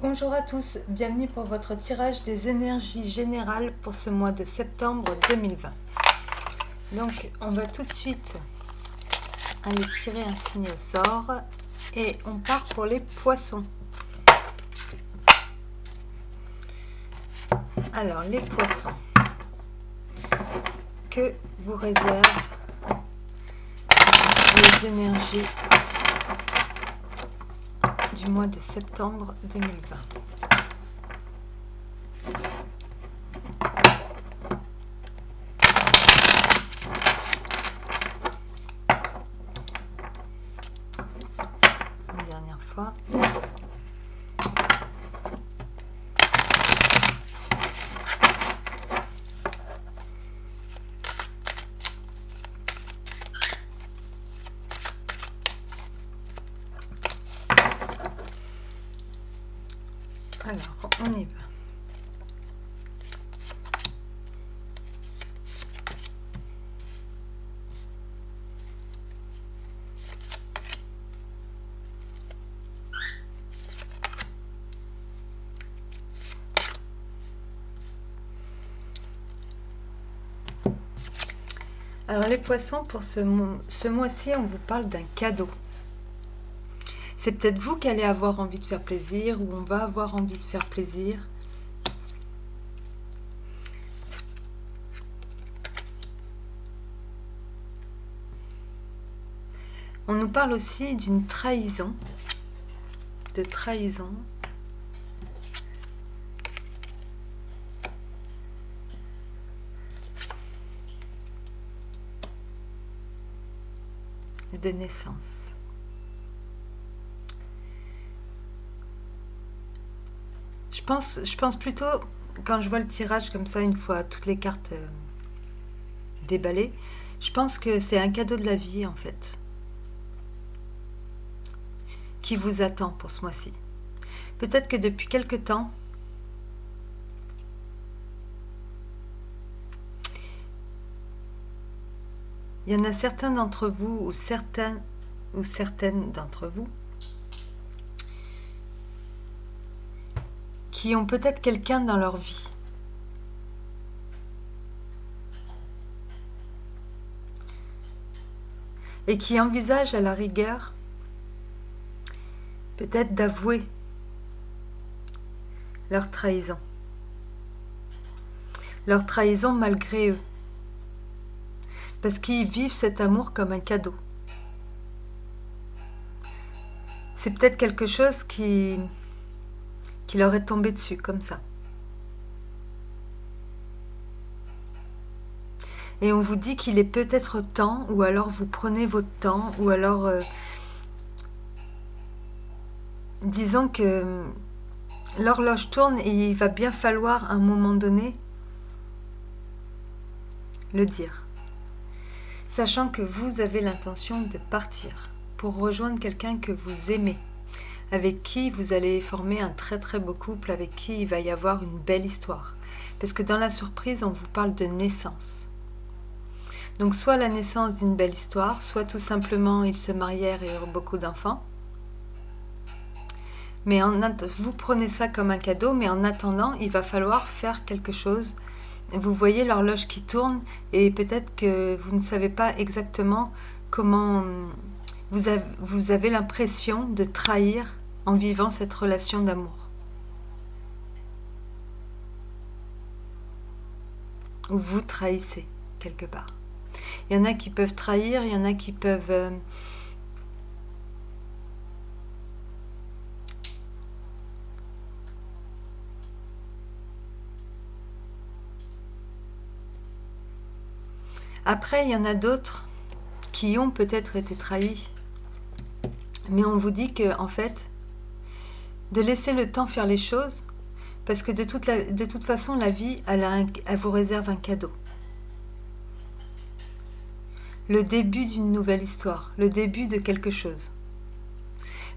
Bonjour à tous, bienvenue pour votre tirage des énergies générales pour ce mois de septembre 2020. Donc on va tout de suite aller tirer un signe au sort et on part pour les poissons. Alors les poissons, que vous réservent les énergies du mois de septembre 2020? Une dernière fois. Alors, on y va. Alors les poissons, pour ce mois-ci, on vous parle d'un cadeau. C'est peut-être vous qui allez avoir envie de faire plaisir, ou on va avoir envie de faire plaisir. On nous parle aussi d'une trahison, de trahison. De naissance. Je pense plutôt, quand je vois le tirage comme ça, une fois toutes les cartes déballées, je pense que c'est un cadeau de la vie en fait, qui vous attend pour ce mois-ci. Peut-être que depuis quelque temps, il y en a certains d'entre vous, ou certaines d'entre vous, qui ont peut-être quelqu'un dans leur vie. Et qui envisagent à la rigueur peut-être d'avouer leur trahison. Leur trahison malgré eux. Parce qu'ils vivent cet amour comme un cadeau. C'est peut-être quelque chose qui leur est tombé dessus, comme ça. Et on vous dit qu'il est peut-être temps, ou alors vous prenez votre temps, ou alors disons que l'horloge tourne et il va bien falloir à un moment donné le dire. Sachant que vous avez l'intention de partir pour rejoindre quelqu'un que vous aimez, avec qui vous allez former un très très beau couple, avec qui il va y avoir une belle histoire. Parce que dans la surprise, on vous parle de naissance. Donc soit la naissance d'une belle histoire, soit tout simplement ils se marièrent et eurent beaucoup d'enfants. Mais vous prenez ça comme un cadeau, mais en attendant, il va falloir faire quelque chose. Vous voyez l'horloge qui tourne et peut-être que vous ne savez pas exactement comment vous avez l'impression de trahir en vivant cette relation d'amour. Ou vous trahissez quelque part. Il y en a qui peuvent trahir, il y en a qui peuvent Après, il y en a d'autres qui ont peut-être été trahis, mais on vous dit que, en fait, de laisser le temps faire les choses, parce que de toute façon, la vie, elle vous réserve un cadeau. Le début d'une nouvelle histoire, le début de quelque chose.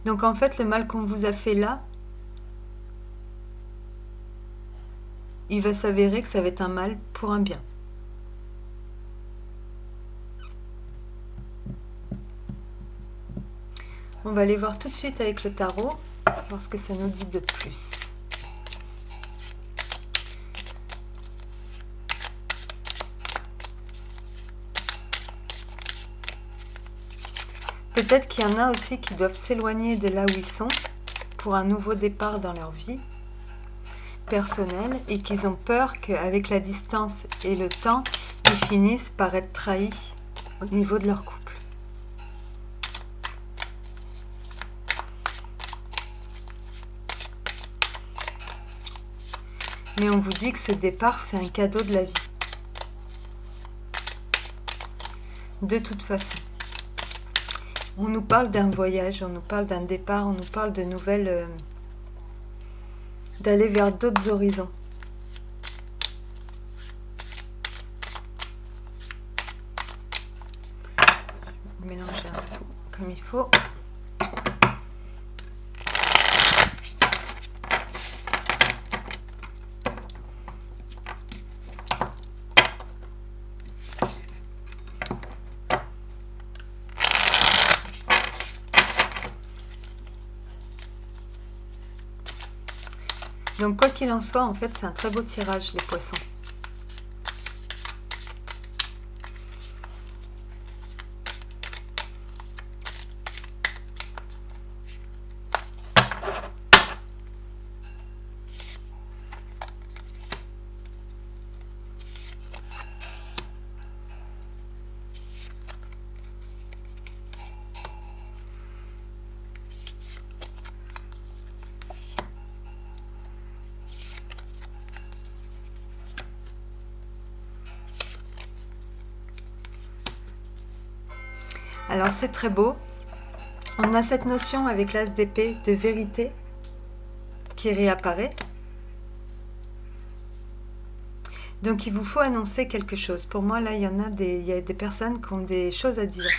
Donc en fait, le mal qu'on vous a fait là, il va s'avérer que ça va être un mal pour un bien. On va aller voir tout de suite avec le tarot. voir ce que ça nous dit de plus. Peut-être qu'il y en a aussi qui doivent s'éloigner de là où ils sont pour un nouveau départ dans leur vie personnelle et qu'ils ont peur qu'avec la distance et le temps, ils finissent par être trahis au niveau de leur couple. Mais on vous dit que ce départ, c'est un cadeau de la vie. De toute façon. On nous parle d'un voyage, on nous parle d'un départ, on nous parle de nouvelles... d'aller vers d'autres horizons. Mélanger un peu comme il faut. Donc quoi qu'il en soit, en fait, c'est un très beau tirage, les poissons. Alors c'est très beau. On a cette notion avec l'as d'épée de vérité qui réapparaît. Donc il vous faut annoncer quelque chose. Pour moi là il y a des personnes qui ont des choses à dire.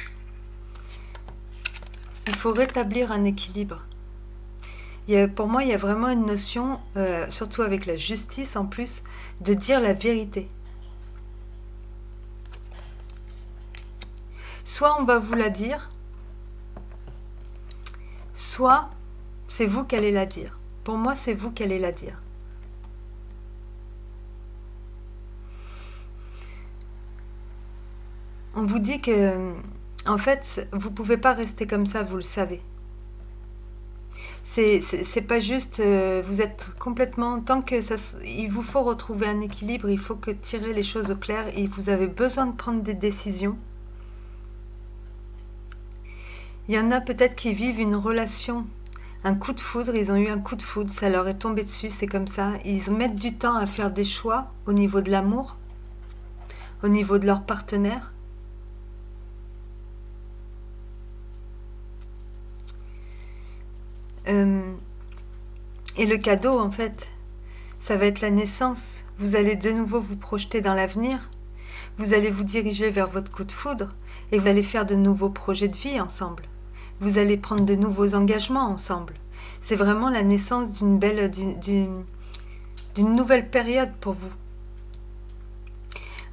Il faut rétablir un équilibre. Pour moi il y a vraiment une notion, surtout avec la justice en plus, de dire la vérité. Soit on va vous la dire, soit c'est vous qui allez la dire. Pour moi, c'est vous qui allez la dire. On vous dit que, en fait, vous ne pouvez pas rester comme ça, vous le savez. C'est pas juste, vous êtes complètement, tant que ça, il vous faut retrouver un équilibre, il faut que tirer les choses au clair et vous avez besoin de prendre des décisions. Il y en a peut-être qui vivent une relation, un coup de foudre, ils ont eu un coup de foudre, ça leur est tombé dessus, c'est comme ça. Ils mettent du temps à faire des choix au niveau de l'amour, au niveau de leur partenaire. Et le cadeau, en fait, ça va être la naissance. Vous allez de nouveau vous projeter dans l'avenir. Vous allez vous diriger vers votre coup de foudre et vous allez faire de nouveaux projets de vie ensemble. Vous allez prendre de nouveaux engagements ensemble. C'est vraiment la naissance d'une nouvelle période pour vous.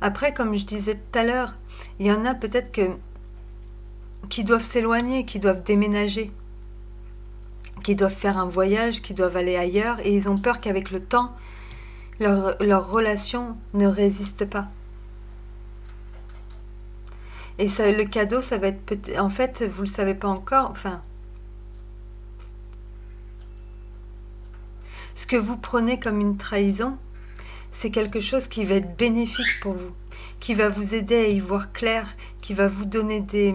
Après, comme je disais tout à l'heure, il y en a peut-être qui doivent s'éloigner, qui doivent déménager, qui doivent faire un voyage, qui doivent aller ailleurs, et ils ont peur qu'avec le temps, leur relation ne résiste pas. Et ça, le cadeau, ça va être... En fait, vous ne le savez pas encore. Enfin, ce que vous prenez comme une trahison, c'est quelque chose qui va être bénéfique pour vous, qui va vous aider à y voir clair, qui va vous donner des...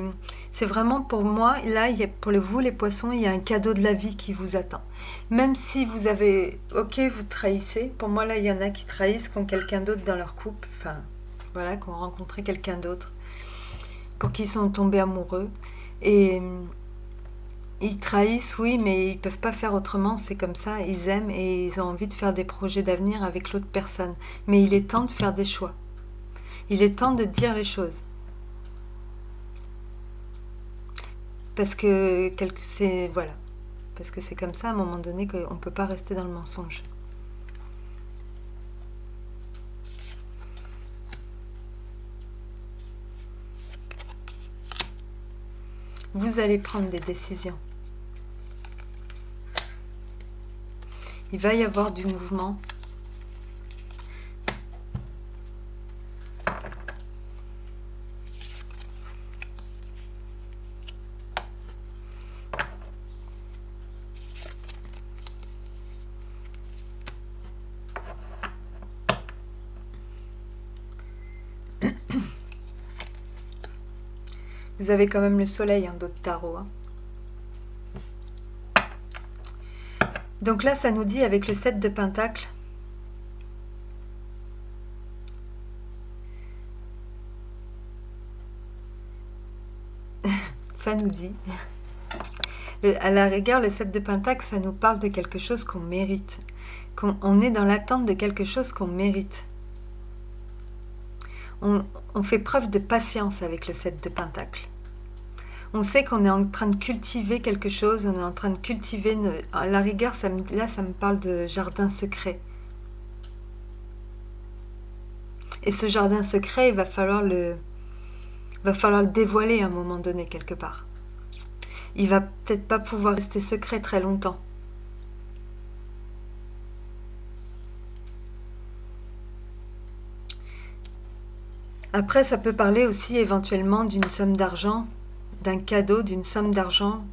C'est vraiment pour moi, là, pour vous les poissons, il y a un cadeau de la vie qui vous attend. Même si vous avez... Ok, vous trahissez. Pour moi, là, il y en a qui trahissent, qui ont quelqu'un d'autre dans leur couple. Enfin, voilà, qui ont rencontré quelqu'un d'autre, pour qui ils sont tombés amoureux. Et ils trahissent, oui, mais ils peuvent pas faire autrement, c'est comme ça, ils aiment et ils ont envie de faire des projets d'avenir avec l'autre personne. Mais il est temps de faire des choix. Il est temps de dire les choses. Parce que c'est voilà. Parce que c'est comme ça, à un moment donné, qu'on ne peut pas rester dans le mensonge. Vous allez prendre des décisions. Il va y avoir du mouvement. Vous avez quand même le soleil, d'autres tarots. Donc là, ça nous dit avec le 7 de Pentacle, ça nous dit, à la rigueur, le 7 de Pentacle, ça nous parle de quelque chose qu'on mérite. On est dans l'attente de quelque chose qu'on mérite. On fait preuve de patience avec le 7 de Pentacle. On sait qu'on est en train de cultiver quelque chose, on est en train de cultiver... À la rigueur, là, ça me parle de jardin secret. Et ce jardin secret, il va falloir le dévoiler à un moment donné, quelque part. Il va peut-être pas pouvoir rester secret très longtemps. Après, ça peut parler aussi éventuellement d'une somme d'argent, d'un cadeau, d'une somme d'argent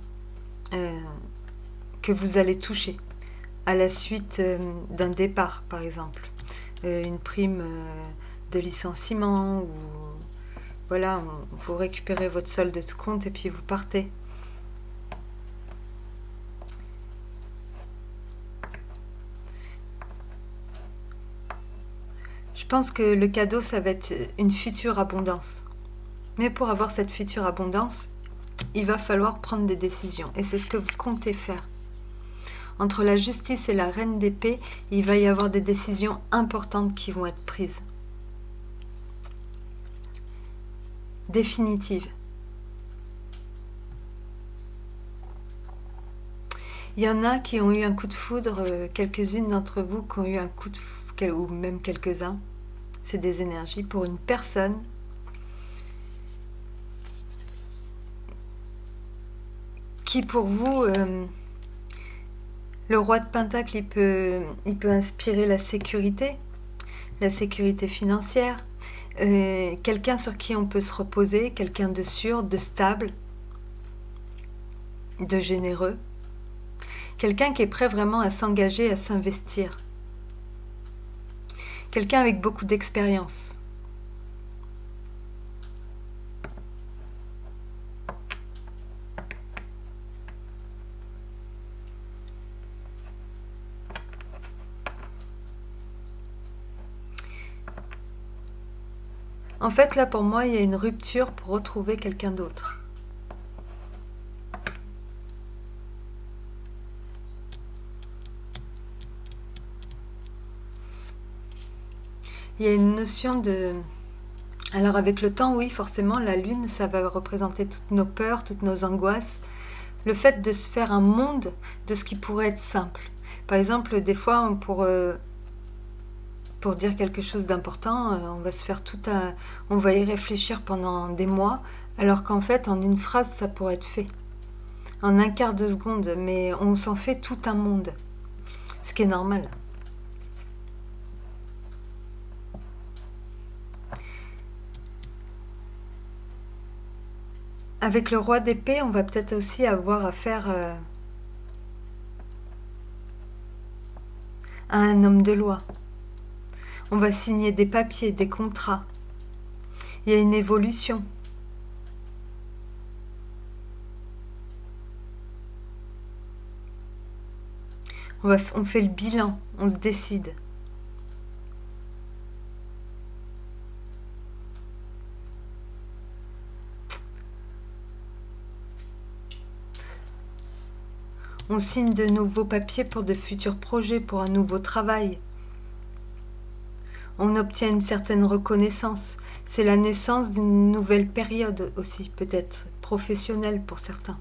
que vous allez toucher à la suite d'un départ, par exemple. Une prime de licenciement ou voilà, vous récupérez votre solde de tout compte et puis vous partez. Je pense que le cadeau, ça va être une future abondance. Mais pour avoir cette future abondance, il va falloir prendre des décisions. Et c'est ce que vous comptez faire. Entre la justice et la reine d'épée, il va y avoir des décisions importantes qui vont être prises. Définitives. Il y en a qui ont eu un coup de foudre, quelques-unes d'entre vous qui ont eu un coup de foudre, ou même quelques-uns. C'est des énergies pour une personne qui pour vous... le roi de Pentacle, il peut inspirer la sécurité financière, quelqu'un sur qui on peut se reposer, quelqu'un de sûr, de stable, de généreux, quelqu'un qui est prêt vraiment à s'engager, à s'investir, quelqu'un avec beaucoup d'expérience. En fait, là, pour moi, il y a une rupture pour retrouver quelqu'un d'autre. Il y a une notion de... Alors, avec le temps, oui, forcément, la lune, ça va représenter toutes nos peurs, toutes nos angoisses. Le fait de se faire un monde de ce qui pourrait être simple. Par exemple, des fois, pour dire quelque chose d'important, on va se faire on va y réfléchir pendant des mois, alors qu'en fait, en une phrase, ça pourrait être fait. En un quart de seconde, mais on s'en fait tout un monde. Ce qui est normal. Avec le roi d'épée, on va peut-être aussi avoir affaire à un homme de loi. On va signer des papiers, des contrats. Il y a une évolution. On fait le bilan, on se décide. On signe de nouveaux papiers pour de futurs projets, pour un nouveau travail. On obtient une certaine reconnaissance. C'est la naissance d'une nouvelle période aussi, peut-être professionnelle pour certains.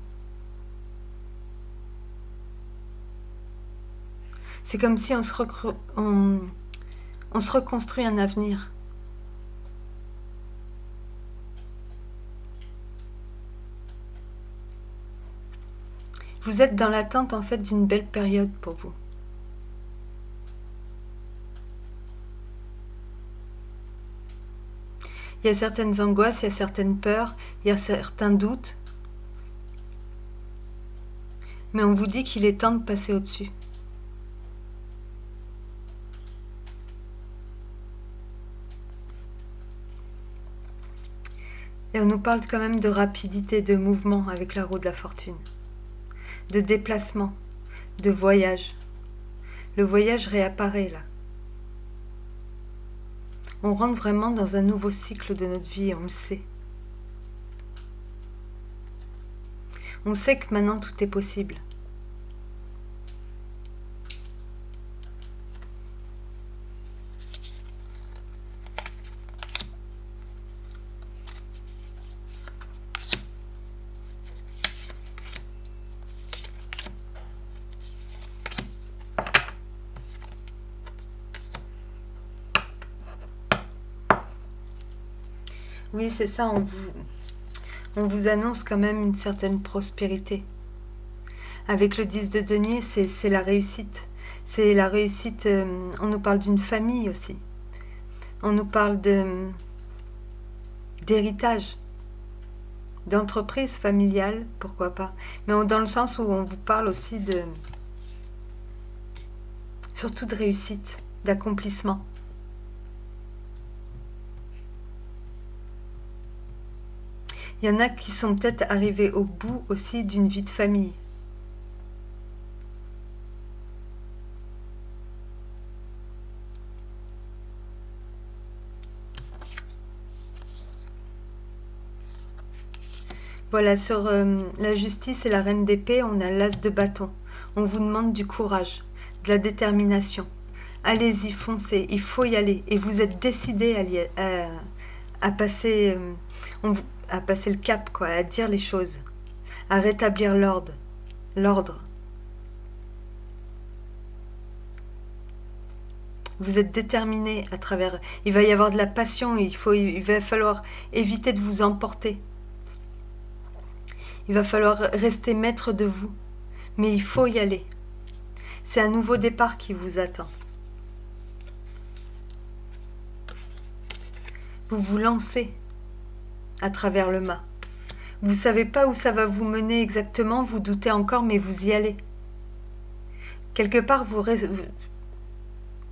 C'est comme si on se reconstruit un avenir. Vous êtes dans l'attente en fait d'une belle période pour vous. Il y a certaines angoisses, il y a certaines peurs, il y a certains doutes. Mais on vous dit qu'il est temps de passer au-dessus. Et on nous parle quand même de rapidité, de mouvement avec la roue de la fortune, de déplacement, de voyage. Le voyage réapparaît là. On rentre vraiment dans un nouveau cycle de notre vie, on le sait. On sait que maintenant tout est possible. Oui, c'est ça, on vous annonce quand même une certaine prospérité. Avec le 10 de denier, c'est la réussite. C'est la réussite, on nous parle d'une famille aussi. On nous parle d'héritage, d'entreprise familiale, pourquoi pas. Mais dans le sens où on vous parle aussi surtout de réussite, d'accomplissement. Il y en a qui sont peut-être arrivés au bout aussi d'une vie de famille. Voilà, sur la justice et la reine d'épée, on a l'as de bâton. On vous demande du courage, de la détermination. Allez-y, foncez, il faut y aller. Et vous êtes décidé à passer, à passer le cap, quoi, à dire les choses, à rétablir l'ordre. Vous êtes déterminé à travers. Il va y avoir de la passion. Il va falloir éviter de vous emporter. Il va falloir rester maître de vous. Mais il faut y aller. C'est un nouveau départ qui vous attend. Vous vous lancez à travers le mât. Vous ne savez pas où ça va vous mener exactement, vous doutez encore, mais vous y allez. Quelque part,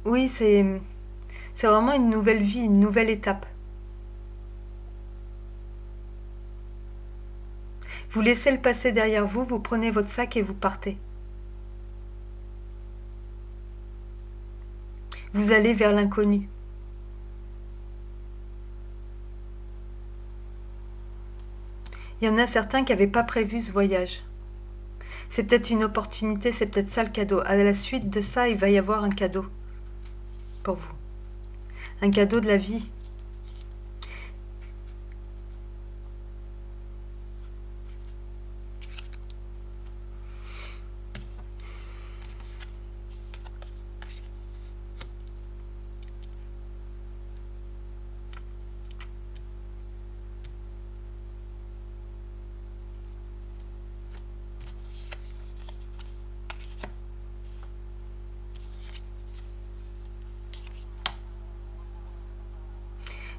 oui, c'est vraiment une nouvelle vie, une nouvelle étape. Vous laissez le passé derrière vous, vous prenez votre sac et vous partez. Vous allez vers l'inconnu. Il y en a certains qui n'avaient pas prévu ce voyage. C'est peut-être une opportunité, c'est peut-être ça le cadeau. À la suite de ça, il va y avoir un cadeau pour vous. Un cadeau de la vie.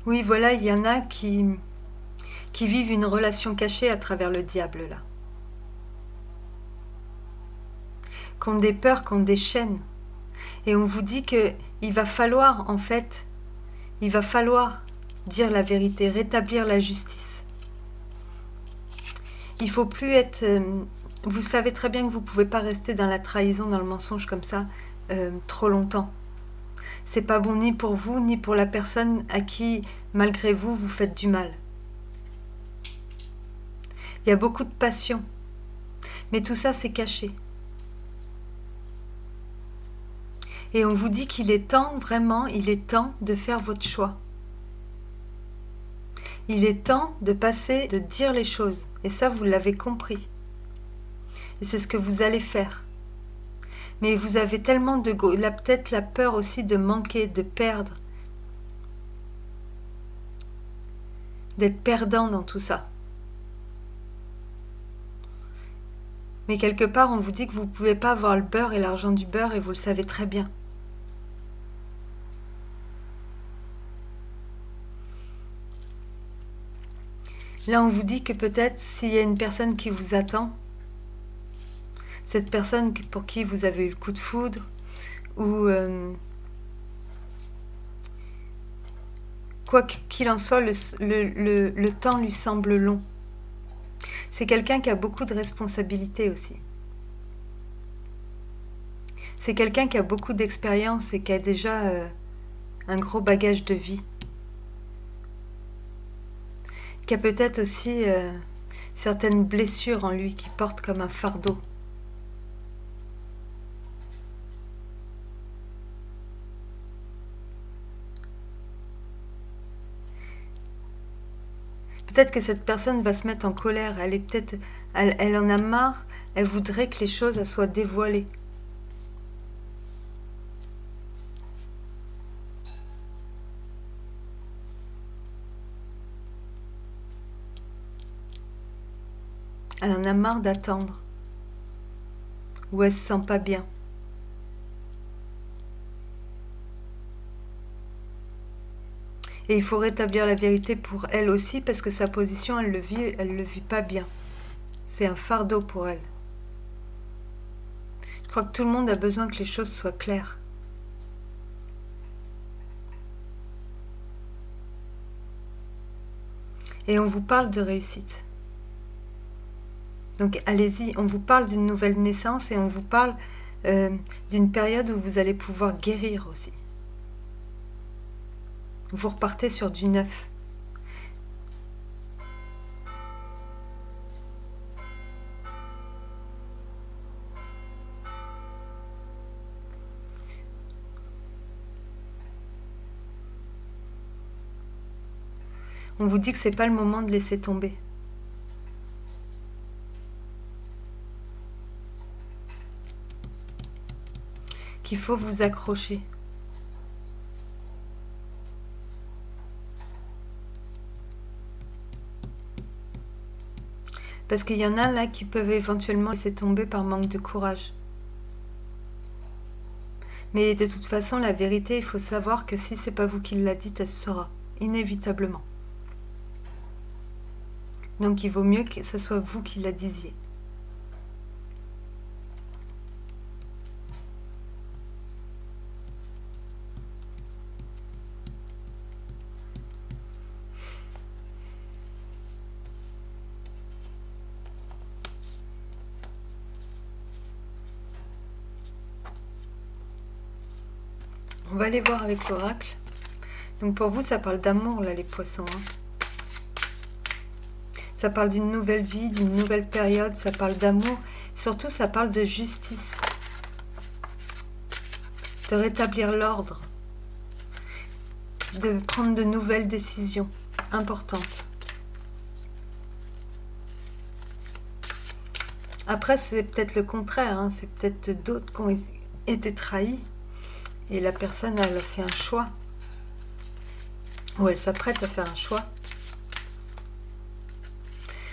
Oui, voilà, il y en a qui vivent une relation cachée à travers le diable, là. Qui ont des peurs, qui ont des chaînes. Et on vous dit que il va falloir, en fait, il va falloir dire la vérité, rétablir la justice. Il faut plus être... vous savez très bien que vous ne pouvez pas rester dans la trahison, dans le mensonge comme ça, trop longtemps. C'est pas bon ni pour vous, ni pour la personne à qui, malgré vous, vous faites du mal. Il y a beaucoup de passion. Mais tout ça, c'est caché. Et on vous dit qu'il est temps, vraiment, il est temps de faire votre choix. Il est temps de passer, de dire les choses. Et ça, vous l'avez compris. Et c'est ce que vous allez faire. Mais vous avez tellement peut-être la peur aussi de manquer, de perdre. D'être perdant dans tout ça. Mais quelque part, on vous dit que vous ne pouvez pas avoir le beurre et l'argent du beurre et vous le savez très bien. Là, on vous dit que peut-être s'il y a une personne qui vous attend, cette personne pour qui vous avez eu le coup de foudre, ou quoi qu'il en soit, le temps lui semble long. C'est quelqu'un qui a beaucoup de responsabilités aussi. C'est quelqu'un qui a beaucoup d'expérience et qui a déjà un gros bagage de vie. Qui a peut-être aussi certaines blessures en lui qui portent comme un fardeau. Peut-être que cette personne va se mettre en colère, elle en a marre, elle voudrait que les choses elles soient dévoilées. Elle en a marre d'attendre, ou elle se sent pas bien. Et il faut rétablir la vérité pour elle aussi, parce que sa position, elle le vit pas bien. C'est un fardeau pour elle. Je crois que tout le monde a besoin que les choses soient claires. Et on vous parle de réussite. Donc allez-y, on vous parle d'une nouvelle naissance et on vous parle d'une période où vous allez pouvoir guérir aussi. Vous repartez sur du neuf. On vous dit que c'est pas le moment de laisser tomber. Qu'il faut vous accrocher. Parce qu'il y en a là qui peuvent éventuellement laisser tomber par manque de courage. Mais de toute façon, la vérité, il faut savoir que si c'est pas vous qui l'a dite, elle se saura, inévitablement. Donc il vaut mieux que ce soit vous qui la disiez. On va aller voir avec l'oracle. Donc pour vous, ça parle d'amour, là, les poissons. Ça parle d'une nouvelle vie, d'une nouvelle période, ça parle d'amour. Surtout, ça parle de justice. De rétablir l'ordre. De prendre de nouvelles décisions importantes. Après, c'est peut-être le contraire. Hein. C'est peut-être d'autres qui ont été trahis. Et la personne, elle a fait un choix. Ou elle s'apprête à faire un choix.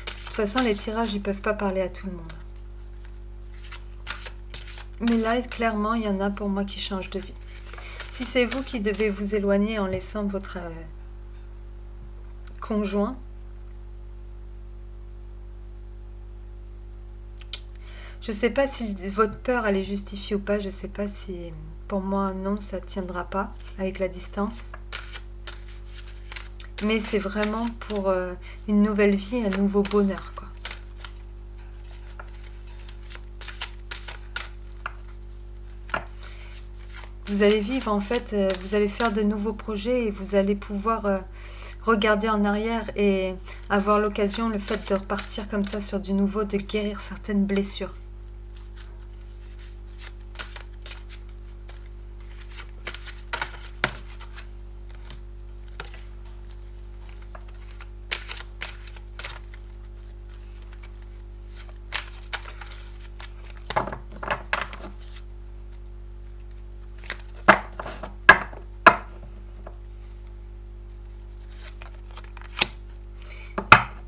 De toute façon, les tirages, ils peuvent pas parler à tout le monde. Mais là, clairement, il y en a pour moi qui changent de vie. Si c'est vous qui devez vous éloigner en laissant votre conjoint, je sais pas si votre peur elle est justifiée ou pas. Je sais pas si, pour moi, non, ça tiendra pas avec la distance. Mais c'est vraiment pour une nouvelle vie, un nouveau bonheur, quoi. Vous allez vivre, en fait, vous allez faire de nouveaux projets et vous allez pouvoir regarder en arrière et avoir l'occasion, le fait de repartir comme ça sur du nouveau, de guérir certaines blessures.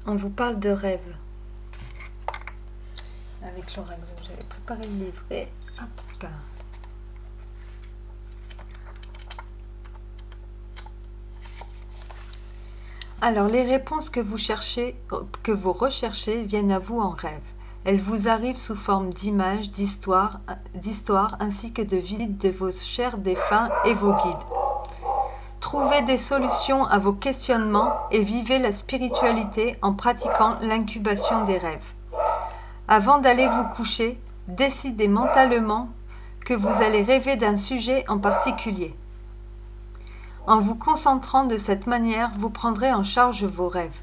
On vous parle de rêve. Avec l'oracle, j'avais préparé le livret. Hop. Alors, les réponses que vous recherchez viennent à vous en rêve. Elles vous arrivent sous forme d'images, d'histoires, ainsi que de visites de vos chers défunts et vos guides. Trouvez des solutions à vos questionnements et vivez la spiritualité en pratiquant l'incubation des rêves. Avant d'aller vous coucher, décidez mentalement que vous allez rêver d'un sujet en particulier. En vous concentrant de cette manière, vous prendrez en charge vos rêves.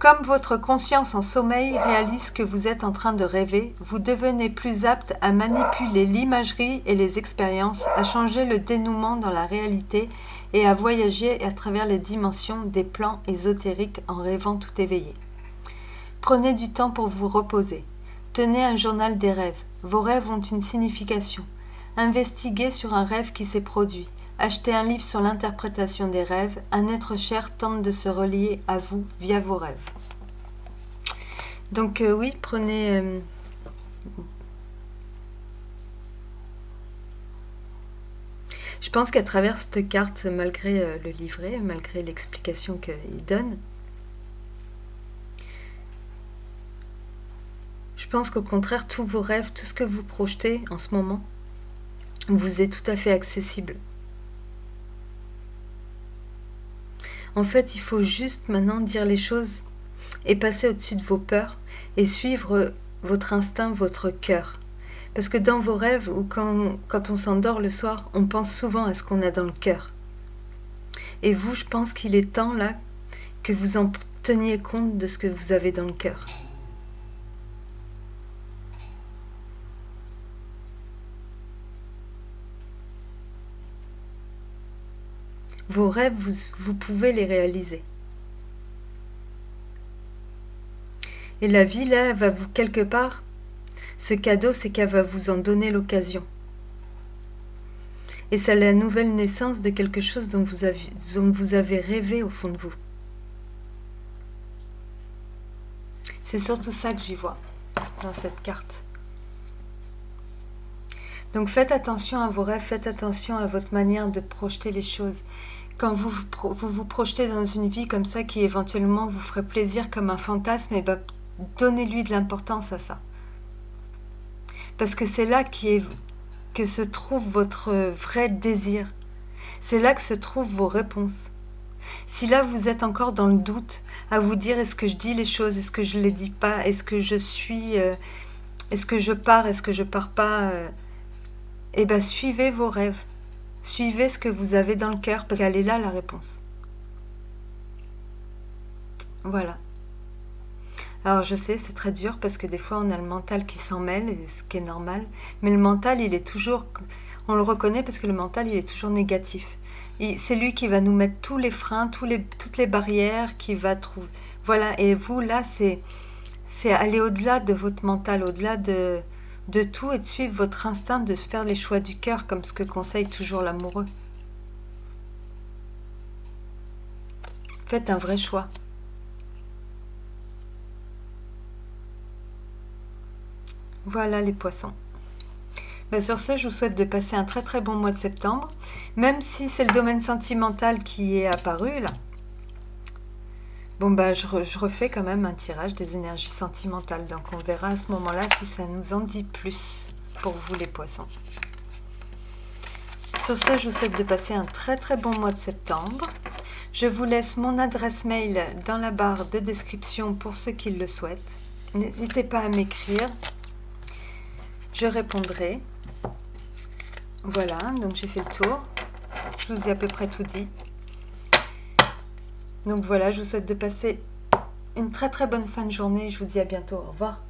Comme votre conscience en sommeil réalise que vous êtes en train de rêver, vous devenez plus apte à manipuler l'imagerie et les expériences, à changer le dénouement dans la réalité et à voyager à travers les dimensions des plans ésotériques en rêvant tout éveillé. Prenez du temps pour vous reposer. Tenez un journal des rêves. Vos rêves ont une signification. Investiguez sur un rêve qui s'est produit. Achetez un livre sur l'interprétation des rêves. Un être cher tente de se relier à vous via vos rêves. Donc oui, prenez... Je pense qu'à travers cette carte, malgré le livret, malgré l'explication qu'il donne, je pense qu'au contraire, tous vos rêves, tout ce que vous projetez en ce moment, vous est tout à fait accessible. En fait, il faut juste maintenant dire les choses et passer au-dessus de vos peurs et suivre votre instinct, votre cœur. Parce que dans vos rêves ou quand on s'endort le soir, on pense souvent à ce qu'on a dans le cœur. Et vous, je pense qu'il est temps là que vous en teniez compte de ce que vous avez dans le cœur. Vos rêves, vous pouvez les réaliser. Et la vie, là, va vous, quelque part, ce cadeau, c'est qu'elle va vous en donner l'occasion. Et c'est la nouvelle naissance de quelque chose dont vous avez rêvé au fond de vous. C'est surtout ça que j'y vois dans cette carte. Donc faites attention à vos rêves, faites attention à votre manière de projeter les choses. Quand vous vous projetez dans une vie comme ça qui éventuellement vous ferait plaisir comme un fantasme, et ben, donnez-lui de l'importance à ça. Parce que c'est là que se trouve votre vrai désir. C'est là que se trouvent vos réponses. Si là vous êtes encore dans le doute, à vous dire est-ce que je dis les choses, est-ce que je ne les dis pas, est-ce que je suis, est-ce que je pars, est-ce que je pars pas, eh bien suivez vos rêves. Suivez ce que vous avez dans le cœur, parce qu'elle est là la réponse. Voilà. Alors je sais, c'est très dur, parce que des fois on a le mental qui s'en mêle, ce qui est normal, mais le mental, il est toujours, on le reconnaît parce que le mental, il est toujours négatif. C'est lui qui va nous mettre tous les freins, toutes les barrières, qui va trouver... Voilà, et vous, là, c'est aller au-delà de votre mental, au-delà de tout, et de suivre votre instinct, de faire les choix du cœur, comme ce que conseille toujours l'amoureux. Faites un vrai choix. Voilà les poissons. Ben sur ce, je vous souhaite de passer un très très bon mois de septembre, même si c'est le domaine sentimental qui est apparu là. Bon bah je refais quand même un tirage des énergies sentimentales, donc on verra à ce moment-là si ça nous en dit plus pour vous les poissons. Sur ce, je vous souhaite de passer un très très bon mois de septembre. Je vous laisse mon adresse mail dans la barre de description pour ceux qui le souhaitent. N'hésitez pas à m'écrire, je répondrai. Voilà, donc j'ai fait le tour. Je vous ai à peu près tout dit. Donc voilà, je vous souhaite de passer une très très bonne fin de journée. Je vous dis à bientôt. Au revoir.